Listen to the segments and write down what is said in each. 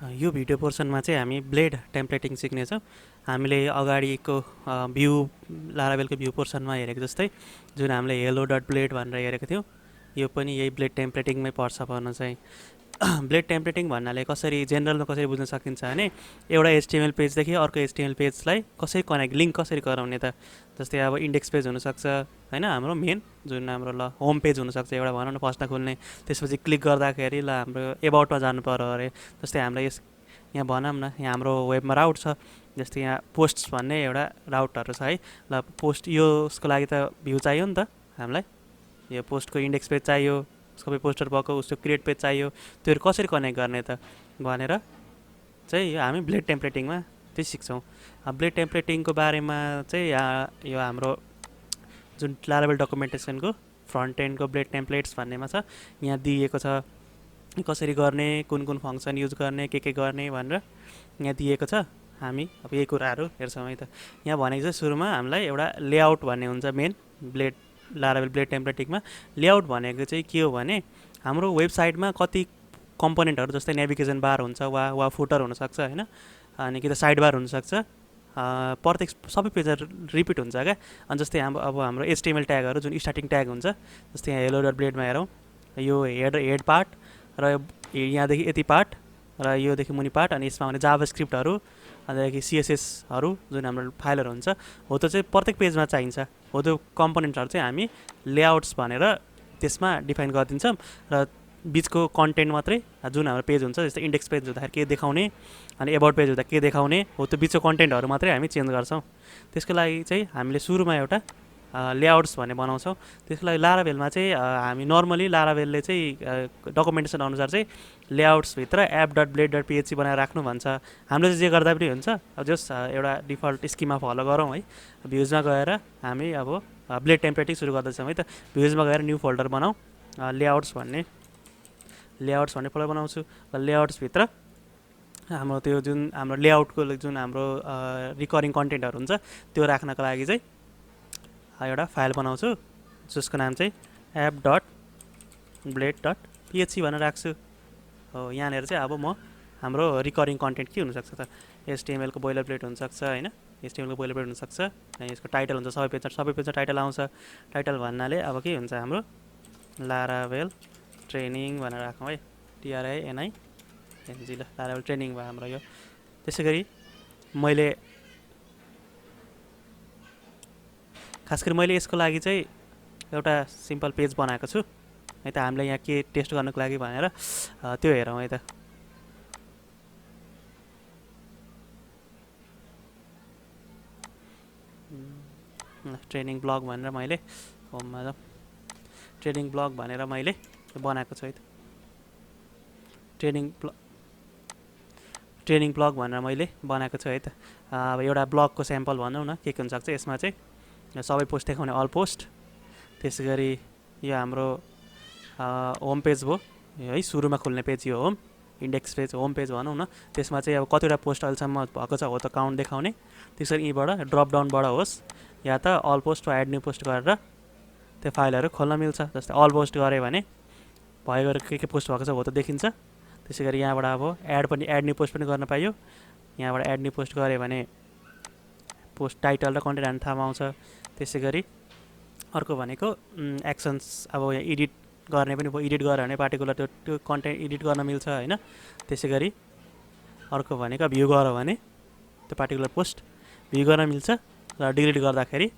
यो भिडियो पोर्सनमा चाहिँ हामी ब्लेड टेम्प्लेटिङ सिक्नेछौँ। हामीले अगाडिको भ्यू लारावेलको भ्यू पोर्सनमा हेरेको जस्तै जुन हामीले हेलो डट ब्लेड भनेर हेरेको थियौँ, यो पनि यही ब्लेड टेम्प्लेटिङमै पर्छ भन्न चाहिँ। ब्लेड टेम्प्लेटिङ भन्नाले कसरी जेनरलमा कसरी बुझ्न सकिन्छ भने एउटा एचटिएमएल पेजदेखि अर्को एचटिएमएल पेजलाई कसरी कनेक्ट लिङ्क कसरी गराउने त। जस्तै अब इन्डेक्स पेज हुनसक्छ होइन, हाम्रो मेन जुन हाम्रो होम पेज हुनसक्छ एउटा भनौँ न फर्स्टमा खुल्ने, त्यसपछि क्लिक गर्दाखेरि ल हाम्रो एबाउटमा जानु पर्यो अरे। जस्तै हामीलाई यहाँ भनौँ न, यहाँ हाम्रो वेबमा राउट छ, जस्तै यहाँ पोस्ट्स भन्ने एउटा राउटहरू छ है। ल पोस्ट यसको लागि त भ्यू चाहियो नि त हामीलाई, यो पोस्टको इन्डेक्स पेज चाहियो, सबै पोस्टर भएको उसको क्रिएट पेज चाहियो, त्योहरू कसरी कनेक्ट गर्ने त भनेर चाहिँ हामी ब्लेड टेम्प्लेटिङमा चाहिँ सिक्छौँ। ब्लेड टेम्प्लेटिङको बारेमा चाहिँ यो हाम्रो जुन लारावेल डकुमेन्टेसनको फ्रन्ट एन्डको ब्लेड टेम्प्लेट्स भन्नेमा छ, यहाँ दिएको छ कसरी गर्ने, कुन कुन फङ्सन युज गर्ने, के गर्ने भनेर यहाँ दिएको छ। हामी अब यही कुराहरू हेर्छौँ है त। यहाँ भनेको चाहिँ सुरुमा हामीलाई एउटा लेआउट भन्ने हुन्छ मेन ब्लेड लारावेल ब्लेड टेम्प्लेटिङमा। लेआउट भनेको चाहिँ के हो भने हाम्रो वेबसाइटमा कति कम्पोनेन्टहरू जस्तै नेभिगेसन बार हुन्छ वा फुटर हुनसक्छ होइन, अनि कि त साइड बार हुनसक्छ, प्रत्येक सबै पेजहरू रिपिट हुन्छ क्या। अनि जस्तै अब हाम्रो एचटिएमएल ट्यागहरू जुन स्टार्टिङ ट्याग हुन्छ, जस्तै यहाँ हेलो डट ब्लेडमा हेरौँ, यो हेड पार्ट र यहाँदेखि यति पार्ट र योदेखि मुनि पार्ट, अनि यसमा भने जाभा स्क्रिप्टहरू, अन्तदेखि सिएसएसहरू जुन हाम्रो फाइलहरू हुन्छ हो, त्यो चाहिँ प्रत्येक पेजमा चाहिन्छ हो। त्यो कम्पोनेन्टहरू चाहिँ हामी लेआउट्स भनेर त्यसमा डिफाइन गरिदिन्छौँ। र बिचको कन्टेन्ट मात्रै जुन हाम्रो पेज हुन्छ, जस्तै इन्डेक्स पेज हुँदाखेरि के देखाउने अनि एबाउट पेज हुँदा के देखाउने हो, त्यो बिचको कन्टेन्टहरू मात्रै हामी चेन्ज गर्छौँ। त्यसको लागि चाहिँ हामीले सुरुमा एउटा लेआउट्स भन्ने बनाउँछौँ। त्यसको लागि लारावेलमा चाहिँ हामी नर्मली लारावेलले चाहिँ डकुमेन्टेसन अनुसार चाहिँ लेआउट्सभित्र app dot blade dot PHP बनाएर राख्नु भन्छ। हामीले चाहिँ जे गर्दा पनि हुन्छ, अब जस्ट एउटा डिफल्ट स्किमा फलो गरौँ है। भ्युजमा गएर हामी अब ब्लेड टेम्प्लेटिङ सुरु गर्दैछौँ है त। भ्युजमा गएर न्यू फोल्डर बनाऊ, लेआउट्स भन्ने फोल्डर बनाउँछु। र लेआउट्सभित्र हाम्रो त्यो जुन हाम्रो लेआउटको जुन हाम्रो रिकरिङ कन्टेन्टहरू हुन्छ त्यो राख्नको लागि चाहिँ एउटा फाइल बनाउँछु, जसको नाम चाहिँ app dot blade dot PHP भनेर राख्छु हो। यहाँनिर चाहिँ अब म हाम्रो रिकरिङ कन्टेन्ट के हुनसक्छ त, एचटिएमएलको बोइलर प्लेट हुनसक्छ होइन, एचटिएमएलको बोइलर प्लेट हुनसक्छ। यसको टाइटल हुन्छ सबै पेजमा टाइटल आउँछ। टाइटल भन्नाले अब के हुन्छ, हाम्रो लारावेल ट्रेनिङ भनेर राखौँ है, TRANING ल, लारावेल ट्रेनिङ भयो हाम्रो यो। त्यसै गरी खास गरी मैले यसको लागि चाहिँ एउटा सिम्पल पेज बनाएको छु है त। हामीले यहाँ के टेस्ट गर्नको लागि भनेर त्यो हेरौँ है त। ट्रेनिङ ब्लग भनेर मैले होममा ट्रेनिङ ब्लग भनेर मैले बनाएको छु है त। ट्रेनिङ ब्लग भनेर मैले बनाएको छु है त। अब एउटा ब्लगको स्याम्पल भनौँ न के हुनसक्छ यसमा चाहिँ। सबै पोस्ट देखाउने अल पोस्ट, त्यसै गरी यो हाम्रो होम पेज भयो है, सुरुमा खुल्ने पेज यो home index page home page भनौँ न। त्यसमा चाहिँ अब कतिवटा पोस्ट अहिलेसम्म भएको छ हो त काउन्ट देखाउने। त्यसरी यहीँबाट ड्रप डाउनबाट होस् या त अल पोस्ट वा एड न्यू पोस्ट गरेर त्यो फाइलहरू खोल्न मिल्छ। जस्तै अल पोस्ट गऱ्यो भने भइगएर के पोस्ट भएको छ हो त देखिन्छ। त्यसै गरी यहाँबाट अब एड न्यू पोस्ट पनि गर्न पाइयो। यहाँबाट एड न्यू पोस्ट गऱ्यो भने पोस्ट टाइटल र कन्टेन्ट हाल्ने थाहा आउँछ। त्यसै गरी अर्को भनेको एक्सन्स, अब यहाँ एडिट गर्ने पनि भयो, एडिट गऱ्यो भने पार्टिकुलर त्यो कन्टेन्ट एडिट गर्न मिल्छ होइन। त्यसै गरी अर्को भनेको भ्यू गऱ्यो भने त्यो पार्टिकुलर पोस्ट भ्यू गर्न मिल्छ, र डिलिट गर्दाखेरि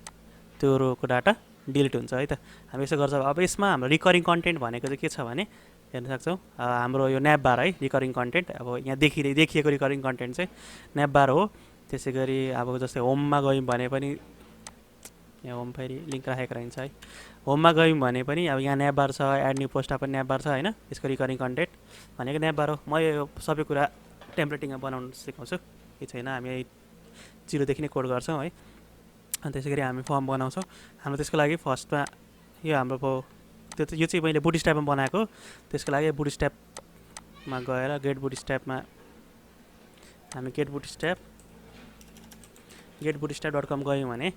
त्यो रोको डाटा डिलिट हुन्छ है त। हामी यसो गर्छौँ। अब यसमा हाम्रो रिकरिङ कन्टेन्ट भनेको चाहिँ के छ भने हेर्न सक्छौँ, हाम्रो यो न्याप बार है रिकरिङ कन्टेन्ट। अब यहाँ देखिएको रिकरिङ कन्टेन्ट चाहिँ न्याप बार हो। त्यसै गरी अब जस्तै होममा गयौँ भने पनि, यहाँ होम फेरि लिङ्क राखेको रहन्छ है, होममा गयौँ भने पनि अब यहाँ न्याप बार छ, एड न्यू पोस्टमा पनि न्याप बार छ होइन। यसको रिकरिङ कन्टेन्ट भनेको न्याप बार हो। म यो सबै कुरा टेम्प्लेटिङमा बनाउनु सिकाउँछु, के छैन, हामी जिरोदेखि नै कोड गर्छौँ है। अनि त्यसै गरी हामी फर्म बनाउँछौँ। हाम्रो त्यसको लागि फर्स्टमा यो हाम्रो यो चाहिँ मैले बुटस्ट्र्यापमा बनाएको। त्यसको लागि बुटस्ट्र्यापमा गएर गेट बुटस्ट्र्यापमा हामी गेट बुटस्ट्र्याप.com गयौँ भने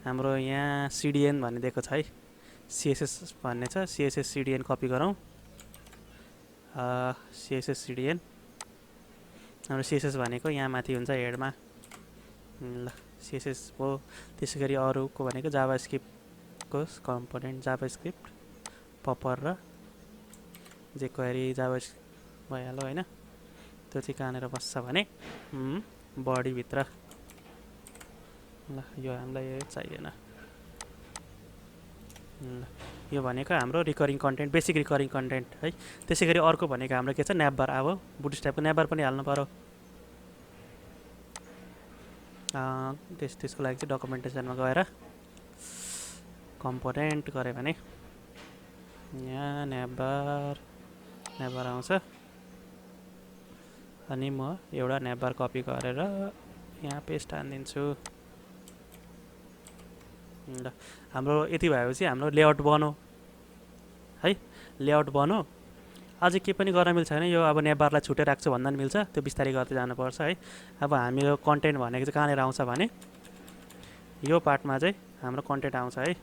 हाम्रो यहाँ CDN भन्ने दिएको छ है, CSS भन्ने छ, CSS CDN कपी गरौँ, CSS CDN हाम्रो सिएसएस भनेको यहाँ माथि हुन्छ हेडमा। ल सिएसएस हो। त्यसै गरी अरूको भनेको जाभास्क्रिप्टको कम्पोनेन्ट जाभास्क्रिप्ट पपर र जेक्वेरी जाभास्क्रिप्ट भइहाल्यो होइन। त्यो चाहिँ कहाँनिर बस्छ भने बडीभित्र। ल यो हामीलाई चाहिएन। ल यो भनेको हाम्रो recurring content basic recurring content है। त्यसै गरी अर्को भनेको हाम्रो के छ न्यापबार। अब बुटस्ट्र्यापको न्यापबार पनि हाल्नु पऱ्यो। त्यसको लागि चाहिँ डकुमेन्टेसनमा गएर कम्पोनेन्ट गऱ्यो भने यहाँ न्यापबार आउँछ। अनि म एउटा न्यापबार कपी गरेर यहाँ पेस्ट हानिदिन्छु। ल हाम्रो यति भएपछि हाम्रो लेआउट बन्यो है। लेआउट बन्यो। अझै के पनि गर्न मिल्छ होइन। यो अब न्यापबारलाई छुट्टै राख्छु भन्दा पनि मिल्छ। त्यो बिस्तारै गर्दै जानुपर्छ है। अब हाम्रो कन्टेन्ट भनेको चाहिँ कहाँनिर आउँछ भने यो पार्टमा चाहिँ हाम्रो कन्टेन्ट आउँछ है।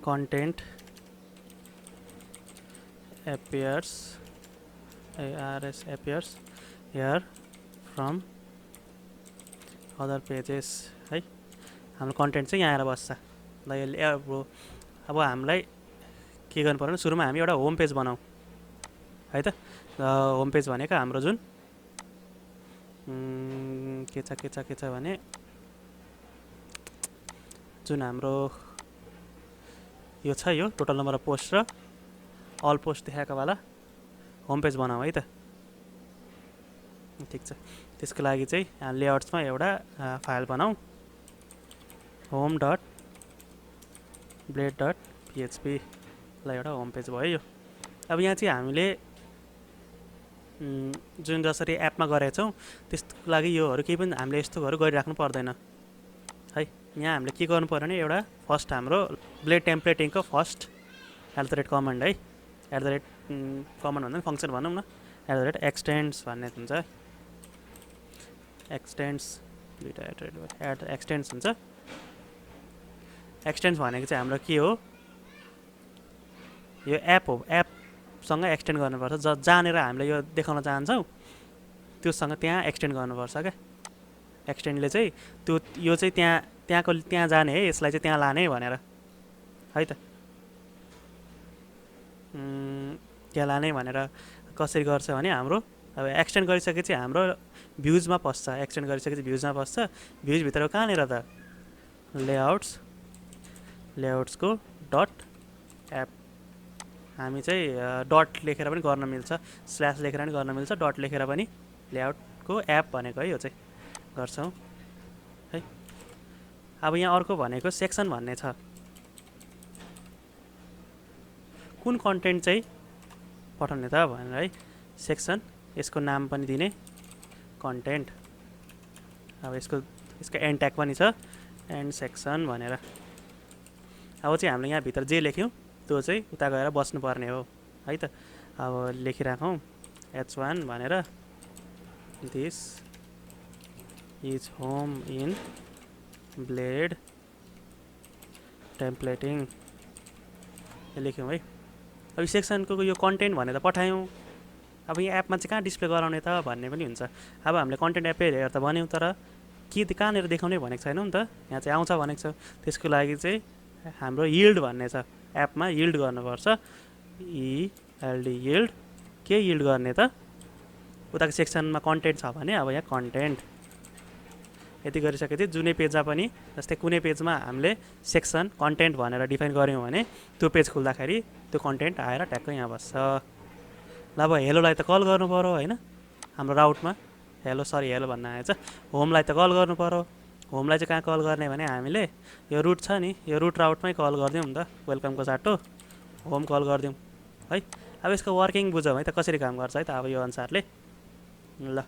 Content appears here from other pages है। हाम्रो कन्टेन्ट चाहिँ यहाँ आएर बस्छ। ल यसले अब हामीलाई के गर्नु पर्यो भने सुरुमा हामी एउटा होम पेज बनाऊँ है त। होम पेज भनेको हाम्रो जुन के छ भने जुन हाम्रो यो छ यो टोटल नम्बर अफ पोस्ट र अल पोस्ट देखाएको वाला होम पेज बनाऊँ है त। ठिक छ। त्यसको लागि चाहिँ लेआउट्समा एउटा फाइल बनाऊँ home dot blade dot PHP. ल एउटा होम पेज भयो यो। अब यहाँ चाहिँ हामीले जुन जसरी एपमा गरेका छौँ त्यसको लागि योहरू केही पनि हामीले यस्तोहरू गरिराख्नु पर्दैन है। यहाँ हामीले के गर्नु पर्यो भने एउटा फर्स्ट हाम्रो ब्लेड टेम्प्लेटिङको फर्स्ट @कमान्ड है। कमान्ड भन्दा पनि फङ्सन भनौँ न। @एक्सटेन्ड्स भन्ने हुन्छ। एक्सटेन्ड्स दुईवटा एक्सटेन्ड्स हुन्छ। एक्सटेन्ड्स भनेको चाहिँ हाम्रो के हो यो एप हो। एपसँग एक्सटेन्ड गर्नुपर्छ। जहाँनिर हामीले यो देखाउन चाहन्छौँ त्योसँग त्यहाँ एक्सटेन्ड गर्नुपर्छ क्या। एक्सटेन्डले चाहिँ त्यो यो चाहिँ त्यहाँ जाने है। यसलाई चाहिँ त्यहाँ लाने भनेर है त। त्यहाँ लाने भनेर कसरी गर्छ भने हाम्रो अब एक्सटेन्ड गरिसकेपछि हाम्रो भ्युजमा पस्छ। एक्सटेन्ड गरिसकेपछि भ्युजमा पस्छ। भ्युजभित्र कहाँनिर त लेआउट्सको डट एप। हामी चाहिँ डट लेखेर पनि गर्न मिल्छ, स्ल्यास लेखेर पनि गर्न मिल्छ, डट लेखेर पनि लेआउटको एप भनेको है यो चाहिँ गर्छौँ है। अब यहाँ अर्को भनेको सेक्सन भन्ने छ। कुन कन्टेन्ट चाहिँ पठाउने त भनेर है। सेक्सन यसको नाम पनि दिने कन्टेन्ट। अब यसको एन्ड ट्याग पनि छ एन्ड सेक्सन भनेर। अब चाहिँ हामीले यहाँभित्र जे लेख्यौँ त्यो चाहिँ उता गएर बस्नुपर्ने हो है त। अब लेखिराखौँ h1 भनेर this is home in blade templating लेख्यौँ है। अब सेक्सनको यो कन्टेन्ट भनेर पठायौँ। अब यो एपमा चाहिँ कहाँ डिस्प्ले गराउने त भन्ने पनि हुन्छ। अब हामीले कन्टेन्ट एप हेरेर त भन्यौँ तर के कहाँनिर देखाउने भनेको छैनौँ नि त। यहाँ चाहिँ आउँछ भनेको छ। त्यसको लागि चाहिँ हाम्रो यिल्ड भन्ने छ। एपमा यिल्ड गर्नुपर्छ। ELD yield. के यिल्ड गर्ने त उताको सेक्सनमा कन्टेन्ट छ भने अब यहाँ कन्टेन्ट यति गरिसकेपछि जुनै पेजमा पनि जस्तै कुनै पेजमा हामीले सेक्सन कन्टेन्ट भनेर डिफाइन गऱ्यौँ भने त्यो पेज खुल्दाखेरि त्यो कन्टेन्ट आएर ट्याक्कै यहाँ बस्छ। ल अब हेलोलाई त कल गर्नु पऱ्यो होइन। हाम्रो राउटमा हेलो भन्न आएछ। होमलाई त कल गर्नु पऱ्यो। होमलाई चाहिँ कहाँ कल गर्ने भने हामीले यो रुट छ नि यो रुट राउटमै कल गरिदिउँ नि त। वेलकमको साटो होम कल गरिदिउँ है। अब यसको वर्किङ बुझौँ है त कसरी काम गर्छ है त। अब यो अनुसारले ल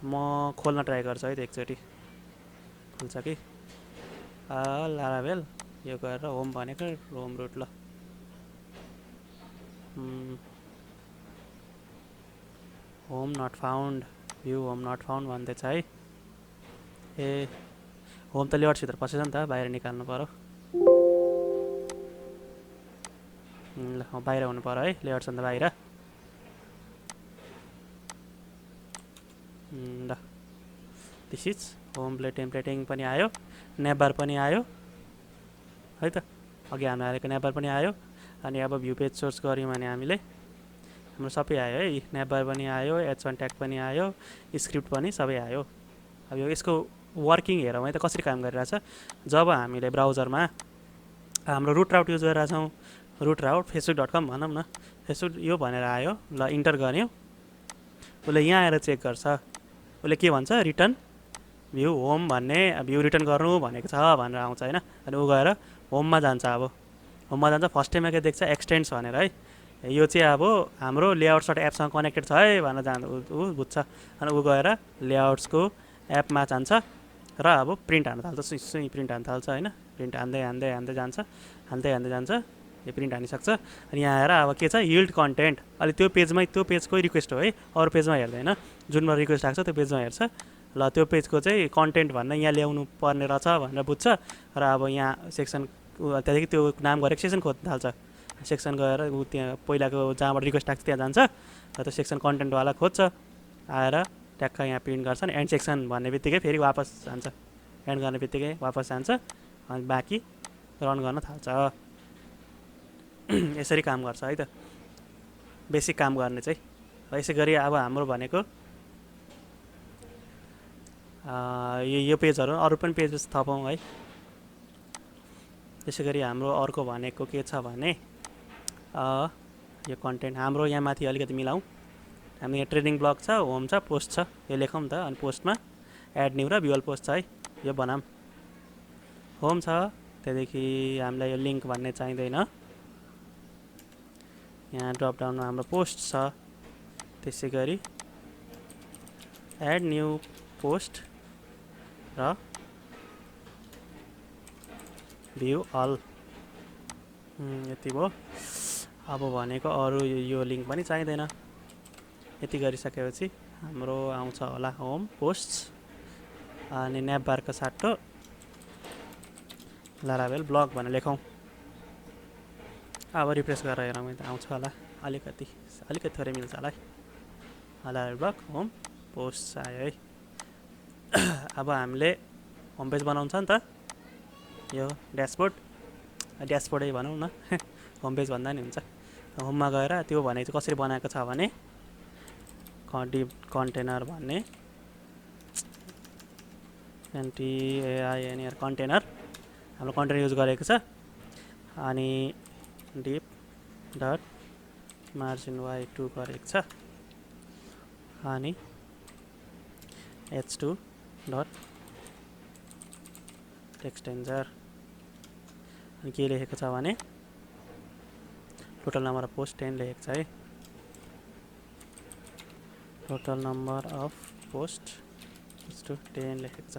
म खोल्न ट्राई गर्छु है त एकचोटि खुल्छ कि लाराभेल यो गरेर होम भनेको होम रुट। ल home not found view home not found भन्दैछ है। ए होम त लेआउट्सभित्र पसेछ नि त बाहिर निकाल्नु पऱ्यो। ल बाहिर हुनु पऱ्यो है लेआउट्सभन्दा बाहिर। ल दिस इज होम ब्लेड टेम्प्लेटिङ पनि आयो, नेभर पनि आयो है त, अघि हामी हालेको नेभर पनि आयो। अनि अब भ्यू पेज सोर्स गऱ्यौँ भने हामीले हाम्रो सबै आयो है, नेभर पनि आयो, H1 ट्याग पनि आयो, स्क्रिप्ट पनि सबै आयो। अब यो यसको वर्किङ हेरौँ है त कसरी काम गरिरहेछ। जब हामीले ब्राउजरमा हाम्रो रुट राउट युज गरिरहेछौँ, रुट राउट facebook.com भनौँ न, फेसबुक यो भनेर आयो, ल इन्टर गऱ्यौँ, उसले यहाँ आएर चेक गर्छ, उसले के भन्छ, रिटर्न भ्यू होम भन्ने, भ्यू रिटर्न गर्नु भनेको छ भनेर आउँछ होइन। अनि ऊ गएर होममा जान्छ, अब होममा जान्छ, फर्स्ट टाइममा के देख्छ, एक्सटेन्ड्स भनेर है, यो चाहिँ अब हाम्रो लेआउट्स एपसँग कनेक्टेड छ है भनेर ऊ बुझ्छ। अनि ऊ गएर लेआउट्सको एपमा जान्छ र अब प्रिन्ट हान्न थाल्छ, सुई प्रिन्ट हान्न थाल्छ होइन, प्रिन्ट हान्दै जान्छ, यो प्रिन्ट हानिसक्छ। अनि यहाँ आएर अब के छ, यिल्ड कन्टेन्ट, अहिले त्यो पेजकै रिक्वेस्ट हो है, अरू पेजमा हेर्दैन, जुनमा रिक्वेस्ट आएको छ त्यो पेजमा हेर्छ। ल त्यो पेजको चाहिँ कन्टेन्ट भन्न यहाँ ल्याउनु पर्ने रहेछ भनेर बुझ्छ र अब यहाँ सेक्सन, त्यहाँदेखि त्यो नाम गरेको सेक्सन खोज्न थाल्छ, सेक्सन गएर ऊ त्यहाँ पहिलाको जहाँबाट रिक्वेस्ट आएको छ त्यहाँ जान्छ र त्यो सेक्सन कन्टेन्टवाला खोज्छ, आएर ट्याक्क यहाँ प्रिन्ट गर्छ। अनि एन्ड सेक्सन भन्ने बित्तिकै फेरि वापस जान्छ, एन्ड गर्ने बित्तिकै वापस जान्छ, अनि बाँकी रन गर्न थाल्छ। यसरी काम गर्छ है त बेसिक काम गर्ने चाहिँ। यसै गरी अब हाम्रो भनेको यो पेजहरू अरू पनि पेज थपौँ है। त्यसै गरी हाम्रो अर्को भनेको के छ भने यो कन्टेन्ट हाम्रो यहाँ माथि अलिकति मिलाउँ, हाम्रो यहाँ ट्रेडिङ ब्लग छ, होम छ, पोस्ट छ, यो लेखौँ त। अनि पोस्टमा एड न्यू र भ्युअल पोस्ट छ है, यो बनाऊँ। होम छ, त्यहाँदेखि हामीलाई यो लिङ्क भन्ने चाहिँदैन, यहाँ ड्रप डाउनमा हाम्रो पोस्ट छ, त्यसै गरी एड न्यू पोस्ट र भ्यू अल, यति भयो। अब भनेको अरू यो लिङ्क पनि चाहिँदैन। यति गरिसकेपछि हाम्रो आउँछ होला होम पोस्ट, अनि नेभरको साटो लारावेल ब्लग भनेर लेखौँ। अब रिफ्रेस गरेर हेरौँ त आउँछ होला, अलिकति थोरै मिल्छ होला है। लारावेल ब्लग होम पोस्ट आयो है। अब हामीले होम पेज बनाउँछ नि त, यो ड्यासबोर्डै भनौँ न, होम पेज भन्दा नि हुन्छ। होममा गएर त्यो भनेको चाहिँ कसरी बनाएको छ भने डिभ कन्टेनर भन्ने, कन्टेनर कन्टेनर हाम्रो कन्टेनर युज गरेको छ। अनि डिभ डट मार्जिन y2 गरेको छ, अनि h2 डट टेक्सटेन्जर। अनि के लेखेको छ भने टोटल नम्बर अफ पोस्ट 10 लेखेको छ है, टोटल नम्बर अफ पोस्ट 10 लेखेको छ।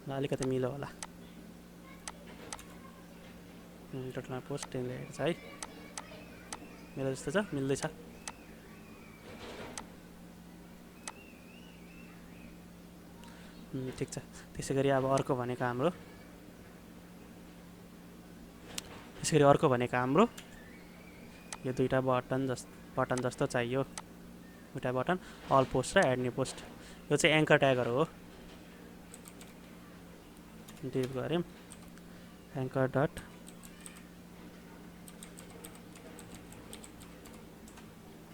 ल अलिकति मिलो होला, टोटल नम्बर पोस्ट 10 लेखेको छ है, मिलो जस्तो छ, मिल्दैछ। ठिक छ। त्यसै गरी अब अर्को भनेको हाम्रो यो दुईवटा बटन जस्तो चाहियो, दुईवटा बटन, अल पोस्ट र एड न्यू पोस्ट। यो चाहिँ एङ्कर ट्यागहरू हो, डिभ गऱ्यौँ, anchor dot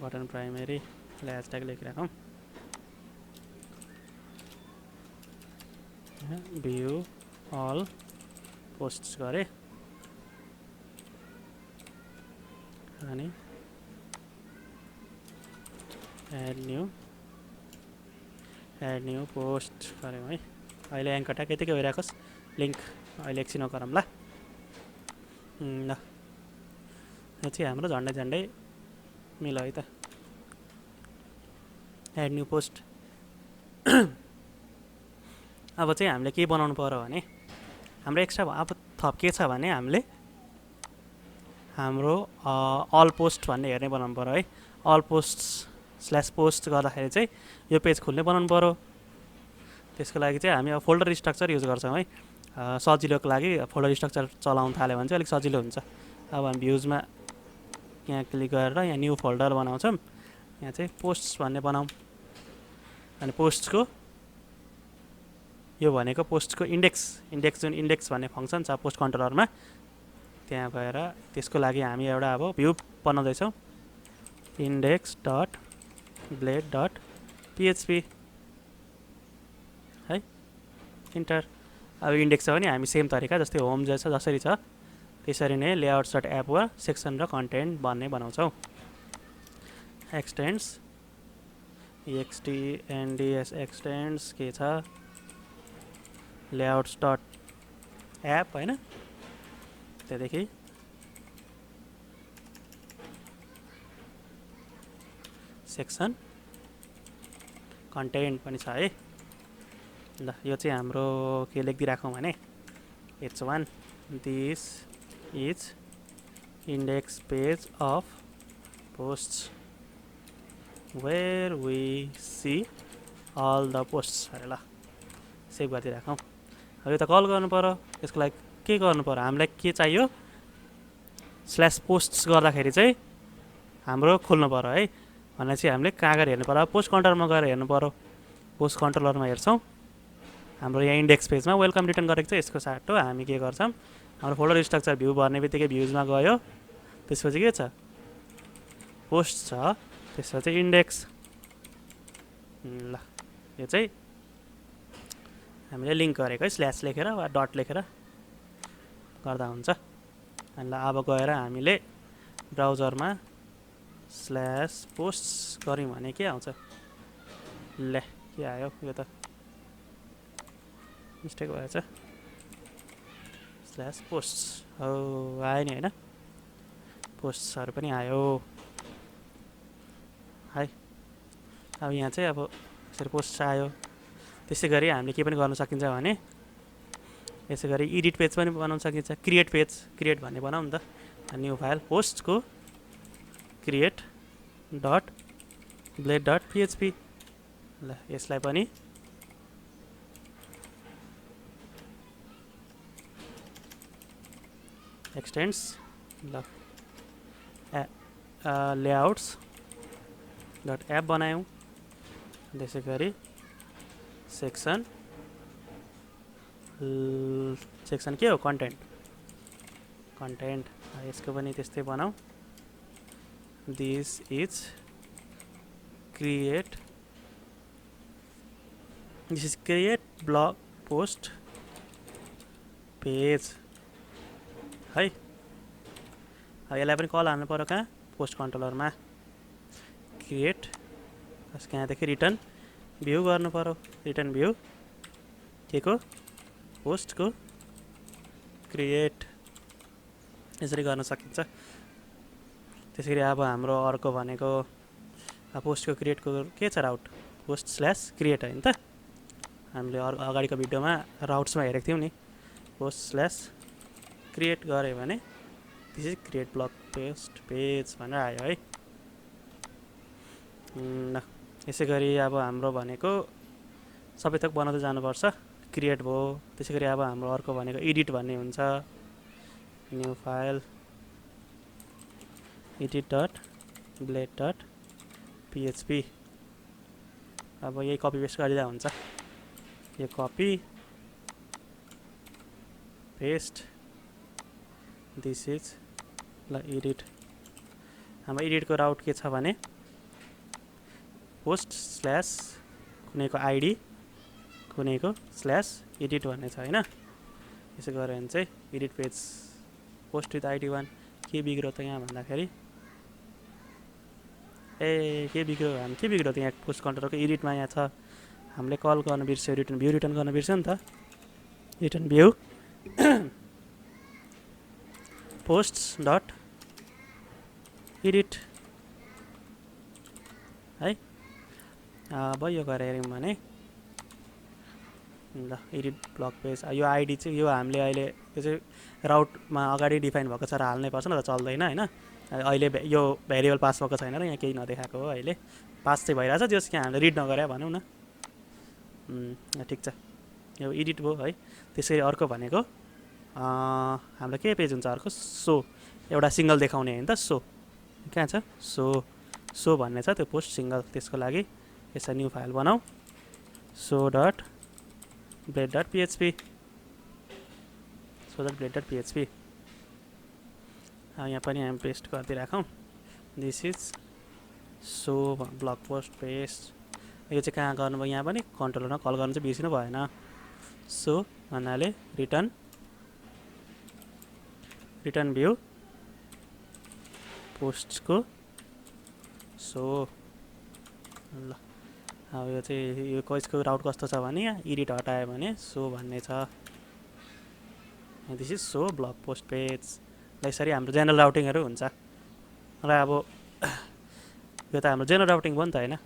button primary hashtag लेखिराखौँ, भ्यू अल पोस्ट गरेँ, अनि एड न्यू पोस्ट गऱ्यौँ है। अहिले एङ्कर ट्याग यतिकै भइरहेकोस्, लिङ्क अहिले एकछिन गरौँ ल। ल यो चाहिँ हाम्रो झन्डै मिलो है त, एड न्यू पोस्ट। अब चाहिँ हामीले के बनाउनु पर्यो भने हाम्रो एक्स्ट्रा अब थप के छ भने हामीले हाम्रो अल पोस्ट भन्ने हेर्ने बनाउनु पर्यो है। अल पोस्ट/पोस्ट गर्दाखेरि चाहिँ यो पेज खुल्ने बनाउनु पर्यो। त्यसको लागि चाहिँ हामी अब फोल्डर स्ट्रक्चर युज गर्छौँ है, सजिलोको लागि फोल्डर स्ट्रक्चर चलाउनु थाल्यो भने चाहिँ अलिक सजिलो हुन्छ। अब हामी भ्युजमा यहाँ क्लिक गरेर यहाँ न्यू फोल्डर बनाउँछौँ, यहाँ चाहिँ पोस्ट भन्ने बनाऊँ, अनि पोस्टको यो भनेको पोस्टको इन्डेक्स जुन इन्डेक्स भन्ने फङ्सन छ पोस्ट कन्ट्रोलरमा त्यहाँ गएर त्यसको लागि हामी एउटा अब भ्यू बनाउँदैछौँ index dot blade dot PHP है इन्टर। अब इन्डेक्स छ भने हामी सेम तरिका जस्तै होम जसरी छ त्यसरी नै लेआउट्स डट एप वा सेक्सन र कन्टेन्ट भन्ने बनाउँछौँ। एक्सटेन्ड्स एक्सटिएनडिएस एक्सटेन्ड्स के छ लेआउट्स डट एप होइन त्यहाँदेखि सेक्सन कन्टेन्ट पनि छ है। ल यो चाहिँ हाम्रो के लेखिदिइराखौँ भने H1 this is index page of posts where we see all the posts are all save गरिदिइराखौँ। अब यो त कल गर्नु पऱ्यो त्यसको लागि के गर्नु पऱ्यो हामीलाई के चाहियो स्ल्यास पोस्ट्स गर्दाखेरि चाहिँ हाम्रो खोल्नु पऱ्यो है भने चाहिँ हामीले कहाँ गएर हेर्नु पऱ्यो पोस्ट कन्ट्रोलरमा गएर हेर्नु पऱ्यो। पोस्ट कन्ट्रोलरमा हेर्छौँ हाम्रो यहाँ इन्डेक्स पेजमा वेलकम रिटर्न गरेको छ यसको साटो हामी के गर्छौँ हाम्रो फोल्डर स्ट्रक्चर भ्यू भर्ने बित्तिकै भ्युजमा गयो त्यसपछि के छ पोस्ट छ त्यसपछि इन्डेक्स। ल यो चाहिँ हामीले लिङ्क गरेको है स्ल्यास लेखेर वा डट लेखेर गर्दा हुन्छ। अनि ल अब गएर हामीले ब्राउजरमा स्ल्यास पोस्ट गऱ्यौँ भने के आउँछ ले के आयो यो त मिस्टेक भएछ स्ल्यास पोस्ट हो आयो नि होइन पोस्टहरू पनि आयो है। अब यहाँ चाहिँ अब यसरी पोस्ट आयो त्यसै गरी हामीले के पनि गर्न सकिन्छ भने यसै गरी एडिट पेज पनि बनाउन सकिन्छ क्रिएट भन्ने बनाऊ नि त न्यू फाइल पोस्टको create dot blade dot PHP. ल यसलाई पनि एक्सटेन्ड्स ल लेआउट्स डट एप बनायौँ त्यसै गरी सेक्सन के हो कन्टेन्ट यसको पनि त्यस्तै बनाऊ this is create blog post page है। यसलाई पनि कल हाल्नु पऱ्यो कहाँ पोस्ट कन्ट्रोलरमा क्रिएट यहाँदेखि रिटर्न भ्यू गर्नु पऱ्यो रिटर्न भ्यू के को पोस्टको क्रिएट यसरी गर्न सकिन्छ। त्यसरी अब हाम्रो अर्को भनेको पोस्टको क्रिएटको के छ राउट पोस्ट स्ल्यास क्रिएट होइन त हामीले अगाडिको भिडियोमा राउट्समा हेरेको थियौँ नि पोस्ट स्ल्यास क्रिएट गऱ्यो भने त्यसै क्रिएट ब्लग पोस्ट पेज भनेर आयो है। यसै गरी अब हाम्रो भनेको सबै थोक बनाउँदै जानुपर्छ क्रिएट भयो त्यसै गरी अब हाम्रो अर्को भनेको एडिट भन्ने हुन्छ new file edit dot blade dot PHP. अब यही कपी पेस्ट गरिदिँदा हुन्छ यो कपी पेस्ट दिस इज ल एडिट हाम्रो एडिटको राउट के छ भने पोस्ट स्ल्यास कुनैको आइडी कुनैको स्ल्यास एडिट भन्ने छ होइन यसो गऱ्यो भने चाहिँ edit page post with ID 1 के बिग्रो त यहाँ भन्दाखेरि के बिग्रो त यहाँ पोस्ट कन्ट्रोलको एडिटमा यहाँ छ हामीले कल गर्न बिर्स्यो रिटर्न गर्न बिर्स्यो नि त return view posts dot edit है। अब यो गरेर हेऱ्यौँ भने ल एडिट ब्लग पेज यो आइडी चाहिँ यो हामीले अहिले यो चाहिँ राउटमा अगाडि डिफाइन भएको छ र हाल्नै पर्छ न त चल्दैन होइन अहिले यो भेरिएबल पास भएको छैन र यहाँ केही नदेखाएको हो अहिले पास चाहिँ भइरहेछ जस कि हामीले रिड नगरे भनौँ न ठिक छ यो एडिट भयो है। त्यसरी अर्को भनेको हाम्रो के पेज हुन्छ अर्को सो एउटा सिङ्गल देखाउने होइन त सो कहाँ छ सो भन्ने छ त्यो पोस्ट सिङ्गल त्यसको लागि यसलाई न्यू फाइल बनाऊ show dot blade dot PHP show dot blade dot PHP यहाँ पनि हामी पेस्ट गरिदिइराखौँ this is show blog post paste यो चाहिँ कहाँ गर्नुभयो यहाँ पनि कन्ट्रोलरमा कल गर्नु चाहिँ बिर्सिनु भएन सो भन्नाले रिटर्न भ्यू पोस्टको सो ल अब यो चाहिँ यो कसको राउट कस्तो छ भने एडिट हटायो भने सो भन्ने छ this is show blog post page ल यसरी हाम्रो जेनरल राउटिङहरू हुन्छ र अब यो त हाम्रो जेनरल राउटिङ भयो नि त होइन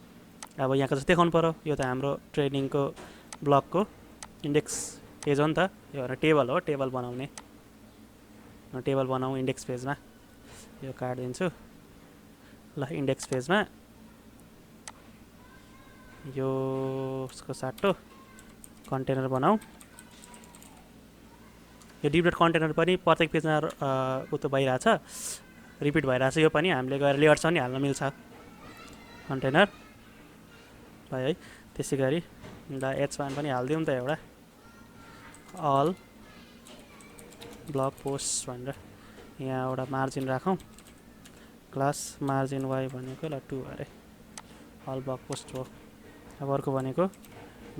अब यहाँको चाहिँ देखाउनु पऱ्यो यो त हाम्रो ट्रेनिङको ब्लगको इन्डेक्स पेज हो नि त यो टेबल हो टेबल बनाउने टेबल बनाऊ इन्डेक्स पेजमा यो काटिदिन्छु ल इन्डेक्स पेजमा यो उसको साटो कन्टेनर बनाऊ यो डिप कन्टेनर पनि प्रत्येक पेजमा उतो भइरहेछ रिपिट भइरहेछ यो पनि हामीले गएर लेयर्स पनि हाल्न मिल्छ कन्टेनर ल है त्यसै गरी ल H1 पनि हालिदिउँ त एउटा अल ब्लग पोस्ट भनेर यहाँ एउटा मार्जिन राखौँ क्लास मार्जिन y भनेको ल 2 अरे अल ब्लग पोस्ट हो अब अर्को भनेको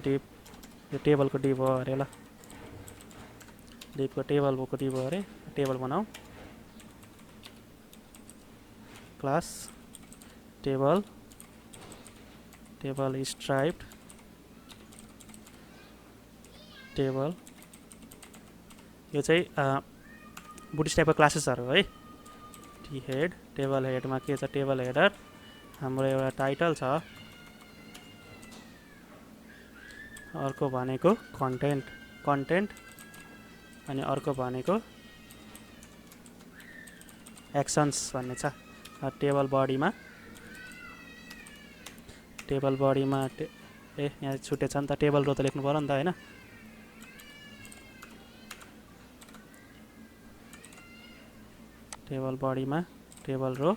डिप यो टेबलको डिप हो अरे ल डिपको टेबलको डिप हो अरे टेबल बनाऊ क्लास टेबल स्ट्राइप्ड टेबल यो चाहिँ बुटस्ट्र्यापको क्लासेसहरू है टी हेड टेबल हेडमा के छ टेबल हेडर हाम्रो एउटा टाइटल छ अर्को भनेको कन्टेन्ट अनि अर्को भनेको एक्सन्स भन्ने छ टेबल बडीमा यहाँ छुटेछ नि त टेबल रो त लेख्नु पर्यो नि त होइन टेबल बडीमा टेबल रो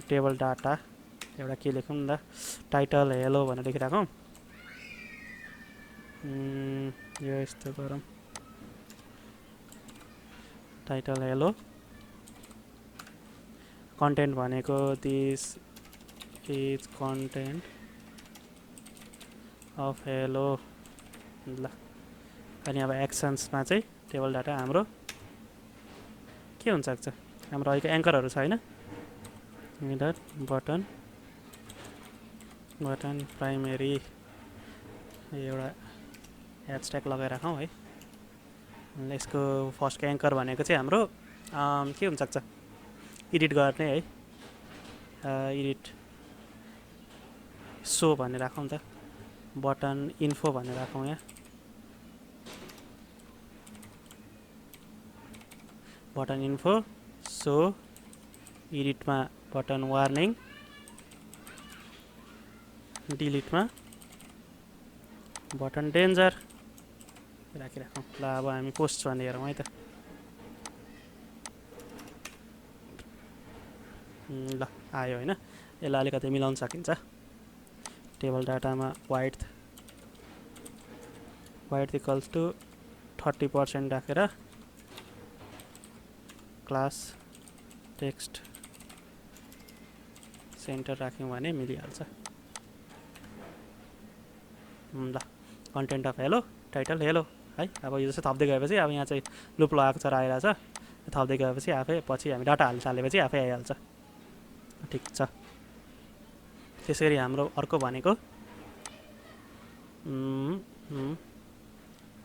टेबल डाटा एउटा के लेखौँ न त टाइटल हेलो भनेर लेखिराखौँ यो यस्तो गरौँ टाइटल हेलो कन्टेन्ट भनेको this is content of hello ल अनि अब एक्सन्समा चाहिँ टेबल डाटा हाम्रो के हुन सक्छ हाम्रो अहिलेको एङ्करहरू छ होइन मिडर बटन प्राइमेरी एउटा ह्यासट्याग लगाइराखौँ है यसको फर्स्टको एङ्कर भनेको चाहिँ हाम्रो के हुन सक्छ एडिट गर्ने है एडिट सो भन्ने राखौँ त बटन इन्फो भन्ने राखौँ यहाँ बटन इन्फो सो एडिटमा बटन वार्निङ डिलिटमा बटन डेन्जर राखिराखौँ ल अब हामी पोस्ट भन्ने हेरौँ है त ल आयो होइन यसलाई अलिकति मिलाउन सकिन्छ टेबल डाटामा वाइड इक्वल्स टु 30% राखेर क्लास टेक्स्ट सेन्टर राख्यौँ भने मिलिहाल्छ ल content of hello title hello है अब यो जस्तो थप्दै गएपछि अब यहाँ चाहिँ लुप लगाएको छ र आइरहेछ थप्दै गएपछि आफै पछि हामी डाटा हाल्न थालेपछि आफै आइहाल्छ ठिक छ त्यसै गरी हाम्रो अर्को भनेको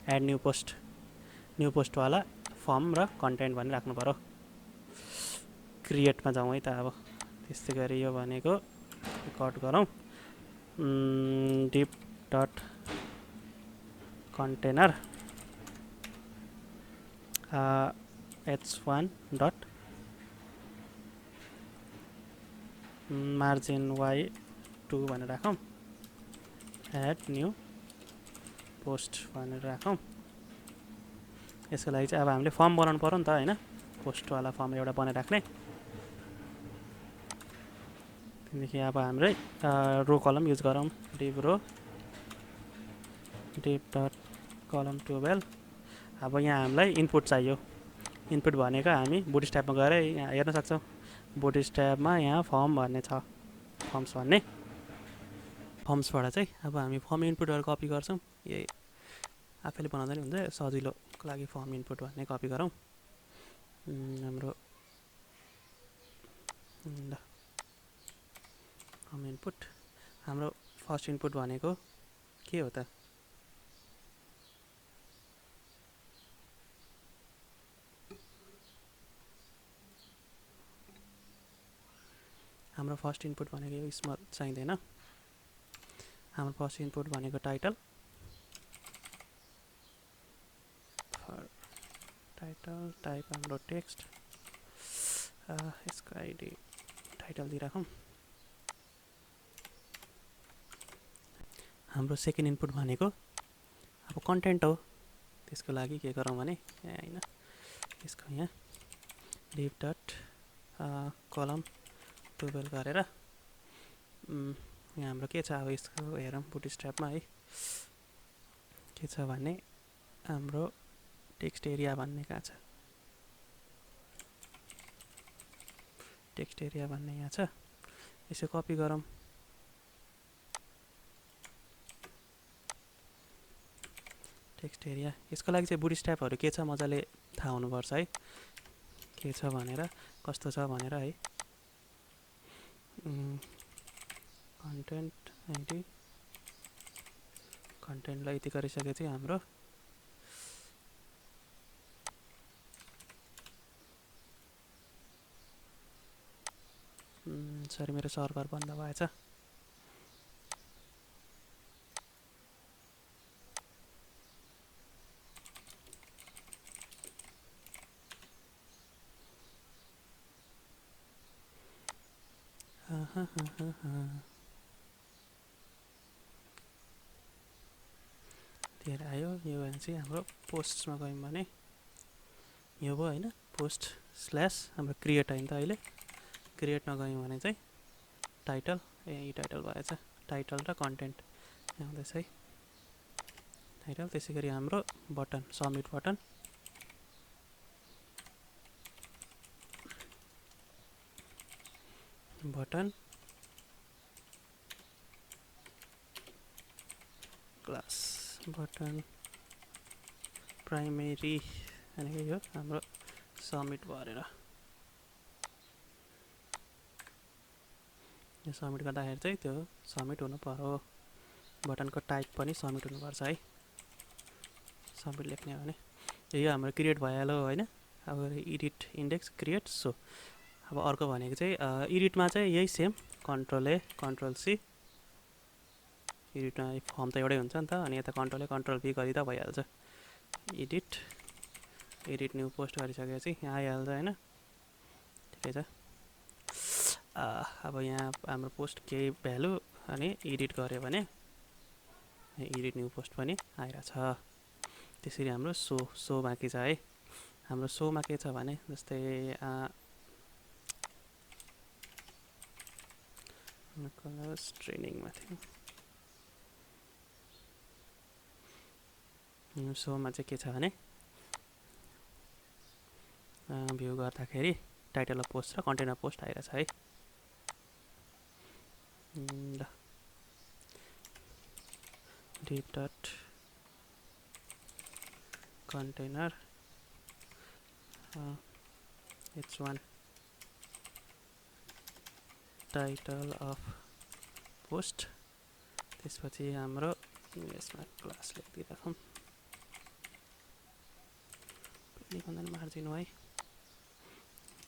एड न्यू पोस्टवाला फर्म र कन्टेन्ट भनेर राख्नु पऱ्यो क्रिएटमा जाउँ है त अब त्यस्तै गरी यो भनेको कट गरौँ div dot container h1 dot margin y2 भनेर राखौँ एड न्यू पोस्ट भनेर राखौँ यसको लागि चाहिँ अब हामीले फर्म बनाउनु पर्यो नि त होइन पोस्टवाला फर्म एउटा बनाइराख्ने देखि अब हाम्रै रो कलम युज गरौँ div रो div डट कलम 12। अब यहाँ हामीलाई इनपुट चाहियो। इनपुट भनेको हामी बुटस्ट्र्यापमा गएर यहाँ हेर्न सक्छौँ। बुटस्ट्र्यापमा यहाँ फर्म भन्ने छ, फर्म्स भन्ने। फर्म्सबाट चाहिँ अब हामी फर्म इनपुटहरू कपी गर्छौँ। यही आफैले बनाउँदा नि हुन्छ, सजिलोको लागि फर्म इनपुट भन्ने कपी गरौँ। हाम्रो ल फर्म इनपुट, हाम्रो फर्स्ट इनपुट भनेको के हो त? हाम्रो फर्स्ट इनपुट भनेको यसमा चाहिँदैन। हाम्रो फर्स्ट इनपुट भनेको टाइटल, टाइटल टाइप हाम्रो टेक्स्ट, यसको आइडी टाइटल दिइराखौँ। हाम्रो सेकेन्ड इनपुट भनेको अब कन्टेन्ट हो। त्यसको लागि के गरौँ भने हैन, यसको यहाँ div डट कलम 12 गरेर यहाँ हाम्रो के छ अब यसको हेरौँ बुटस्ट्र्यापमा है। के छ भने हाम्रो टेक्स्ट एरिया भन्ने कहाँ छ? टेक्स्ट एरिया भन्ने यहाँ छ। यसो कपी गरौँ। टेक्स्ट एरिया, यसको लागि चाहिँ बुटस्ट्र्यापहरू के छ मजाले थाहा हुनुपर्छ है, के छ भनेर, कस्तो छ भनेर है। कन्टेन्ट आइडी, कन्टेन्टलाई यति गरिसकेपछि हाम्रो सरी मेरो सर्भर बन्द भएछ। त्यही आयो। यो भनेपछि हाम्रो पोस्टमा गयौँ भने यो भयो होइन, पोस्ट स्ल्यास हाम्रो क्रिएट होइन त अहिले। क्रिएटमा गयौँ भने चाहिँ टाइटल, यही टाइटल भएछ। टाइटल र कन्टेन्ट आउँदैछ है, टाइटल। त्यसै गरी हाम्रो button, submit button, button class button primary भनेको यो हाम्रो सबमिट गरेर यो सबमिट गर्दाखेरि चाहिँ त्यो सबमिट हुनु पर्यो। बटनको टाइप पनि सबमिट हुनुपर्छ है, सबमिट लेख्ने हो भने। यो हाम्रो क्रिएट भइहाल्यो होइन। अब एडिट इन्डेक्स क्रिएट सो। अब अर्को भनेको चाहिँ एडिटमा चाहिँ यही same, control A control C. एडिटमा फर्म त एउटै हुन्छ नि त, अनि यता कन्ट्रोल ए कन्ट्रोल भी गरिदा भइहाल्छ। एडिट, एडिट न्यू पोस्ट गरिसकेपछि यहाँ आइहाल्छ होइन, ठिकै छ। अब यहाँ हाम्रो पोस्ट केही भ्यालु अनि एडिट गऱ्यो भने एडिट न्यू पोस्ट पनि आइरहेछ। त्यसरी हाम्रो सो बाँकी छ है। हाम्रो सोमा के छ भने जस्तै कलर्स ट्रेनिङमा थियो। सोमा चाहिँ के छ भने भ्यू गर्दाखेरि टाइटल अफ पोस्ट र कन्टेन्ट अफ पोस्ट आइरहेछ है। ल div dot container h1 title of post. त्यसपछि हाम्रो यसमा क्लास लेखिदिइराखौँ, लेख्दैन मार्जिन है,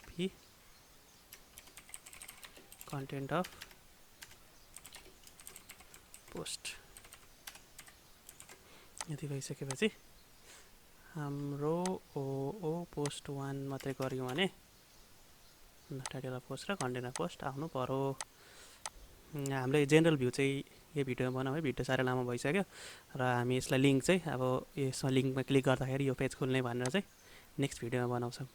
भी कन्टेन्ट अफ पोस्ट। यति भइसकेपछि हाम्रो पोस्ट 1 मात्रै गऱ्यौँ भने टाइटल अफ पोस्ट र कन्टेन्ट अफ पोस्ट आउनु पर्यो। हामीले जेनरल भ्यू चाहिँ यो भिडियोमा बनाऊँ है, भिडियो साह्रै लामो भइसक्यो र हामी यसलाई लिङ्क चाहिँ अब यसमा लिङ्कमा क्लिक गर्दाखेरि यो पेज खुल्ने भनेर चाहिँ नेक्स्ट भिडियोमा बनाउँछौँ।